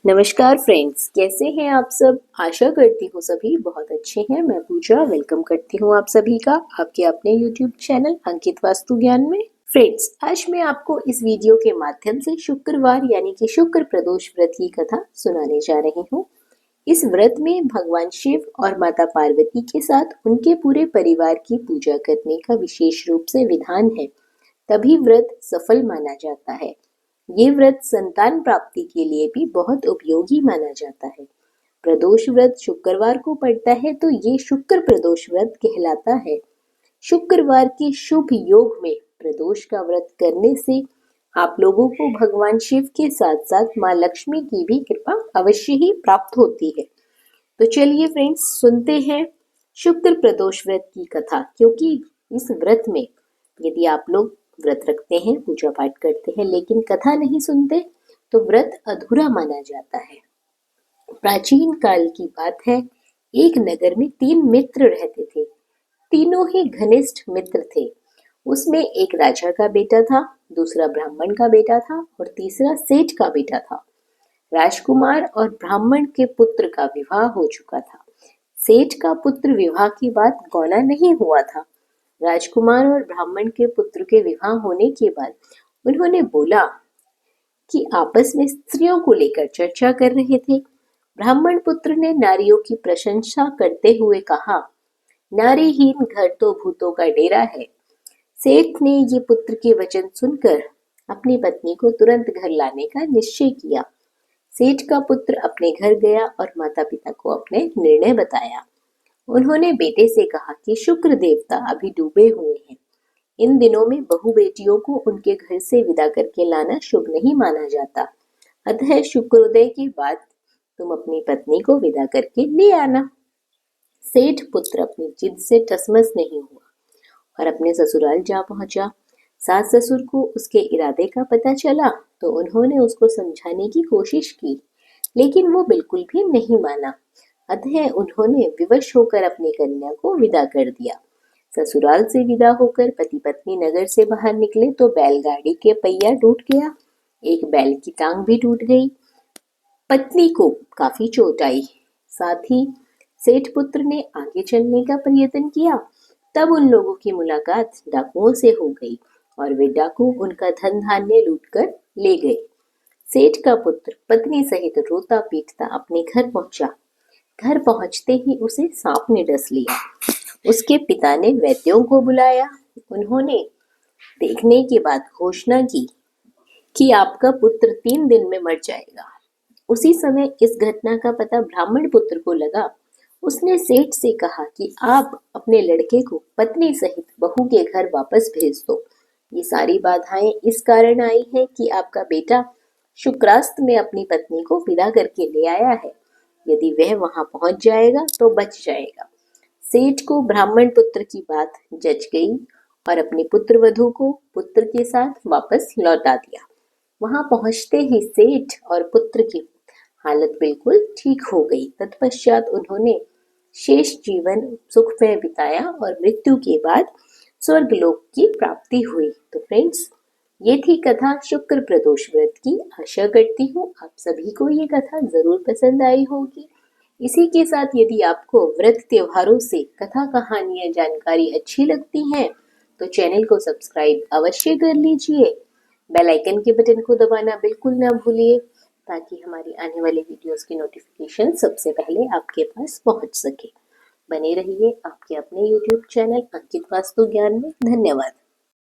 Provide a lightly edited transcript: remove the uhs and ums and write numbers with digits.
नमस्कार फ्रेंड्स, कैसे हैं आप सब। आशा करती हूँ सभी बहुत अच्छे हैं। मैं पूजा वेलकम करती हूँ आप सभी का आपके अपने यूट्यूब चैनल अंकित वास्तु ज्ञान में। फ्रेंड्स, आज मैं आपको इस वीडियो के माध्यम से शुक्रवार यानी कि शुक्र प्रदोष व्रत की कथा सुनाने जा रही हूँ। इस व्रत में भगवान शिव और माता पार्वती के साथ उनके पूरे परिवार की पूजा करने का विशेष रूप से विधान है, तभी व्रत सफल माना जाता है। ये व्रत संतान प्राप्ति के लिए भी बहुत उपयोगी माना जाता है। प्रदोष व्रत शुक्रवार को पड़ता है तो ये शुक्र प्रदोष व्रत कहलाता है। शुक्रवार के शुभ योग में प्रदोष का व्रत करने से आप लोगों को भगवान शिव के साथ साथ माँ लक्ष्मी की भी कृपा अवश्य ही प्राप्त होती है। तो चलिए फ्रेंड्स, सुनते हैं शुक्र प्रदोष व्रत की कथा। क्योंकि इस व्रत में यदि आप लोग व्रत रखते हैं, पूजा पाठ करते हैं, लेकिन कथा नहीं सुनते तो व्रत अधूरा माना जाता है। प्राचीन काल की बात है, एक नगर में 3 मित्र रहते थे। तीनों ही घनिष्ठ मित्र थे। उसमें एक राजा का बेटा था, दूसरा ब्राह्मण का बेटा था और तीसरा सेठ का बेटा था। राजकुमार और ब्राह्मण के पुत्र का विवाह हो चुका था। सेठ का पुत्र विवाह की बात गौना नहीं हुआ था। राजकुमार और ब्राह्मण के पुत्र के विवाह होने के बाद उन्होंने बोला कि आपस में स्त्रियों को लेकर चर्चा कर रहे थे। ब्राह्मण पुत्र ने नारियों की प्रशंसा करते हुए कहा, नारीहीन घर तो भूतों का डेरा है। सेठ ने ये पुत्र के वचन सुनकर अपनी पत्नी को तुरंत घर लाने का निश्चय किया। सेठ का पुत्र अपने घर गया और माता पिता को अपने निर्णय बताया। उन्होंने बेटे से कहा कि शुक्र देवता अभी डूबे हुए हैं। इन दिनों में बहू बेटियों को उनके घर से विदा करके लाना शुभ नहीं माना जाता। अतः शुक्रोदय के बाद तुम अपनी पत्नी को विदा करके ले आना। सेठ पुत्र अपनी जिद से टसमस नहीं हुआ और अपने ससुराल जा पहुंचा। सास ससुर को उसके इरादे का पता चला तो उन्होंने उसको समझाने की कोशिश की, लेकिन वो बिल्कुल भी नहीं माना। अतः उन्होंने विवश होकर अपनी कन्या को विदा कर दिया। ससुराल से विदा होकर पति पत्नी नगर से बाहर निकले तो बैलगाड़ी के पहिया टूट गया। एक बैल की टांग भी टूट गई। पत्नी को काफी चोट आई। साथ ही सेठ पुत्र ने आगे चलने का प्रयत्न किया। तब उन लोगों की मुलाकात डाकुओं से हो गई और वे डाकू उनका धन धान्य लूट कर ले गए। सेठ का पुत्र पत्नी सहित रोता पीटता अपने घर पहुंचा। घर पहुंचते ही उसे सांप ने डस लिया। उसके पिता ने वैद्यों को बुलाया। उन्होंने देखने के बाद घोषणा की कि आपका पुत्र 3 दिन में मर जाएगा। उसी समय इस घटना का पता ब्राह्मण पुत्र को लगा। उसने सेठ से कहा कि आप अपने लड़के को पत्नी सहित बहू के घर वापस भेज दो। ये सारी बाधाएं इस कारण आई है कि आपका बेटा शुक्रास्त में अपनी पत्नी को विदा करके ले आया है। यदि वह वहां पहुंच जाएगा तो बच जाएगा। सेठ को ब्राह्मण पुत्र की बात जच गई और अपने पुत्र वधू को पुत्र के साथ वापस लौटा दिया। वहां पहुंचते ही सेठ और पुत्र की हालत बिल्कुल ठीक हो गई। तत्पश्चात उन्होंने शेष जीवन सुख में बिताया और मृत्यु के बाद स्वर्गलोक की प्राप्ति हुई। तो फ्रेंड्स, ये थी कथा शुक्र प्रदोष व्रत की। आशा करती हूँ आप सभी को ये कथा जरूर पसंद आई होगी। इसी के साथ यदि आपको व्रत त्योहारों से कथा कहानियां जानकारी अच्छी लगती हैं तो चैनल को सब्सक्राइब अवश्य कर लीजिए। बेल आइकन के बटन को दबाना बिल्कुल ना भूलिए ताकि हमारी आने वाली वीडियोस की नोटिफिकेशन सबसे पहले आपके पास पहुंच सके। बने रहिए आपके अपने यूट्यूब चैनल अंकित वास्तु ज्ञान में। धन्यवाद।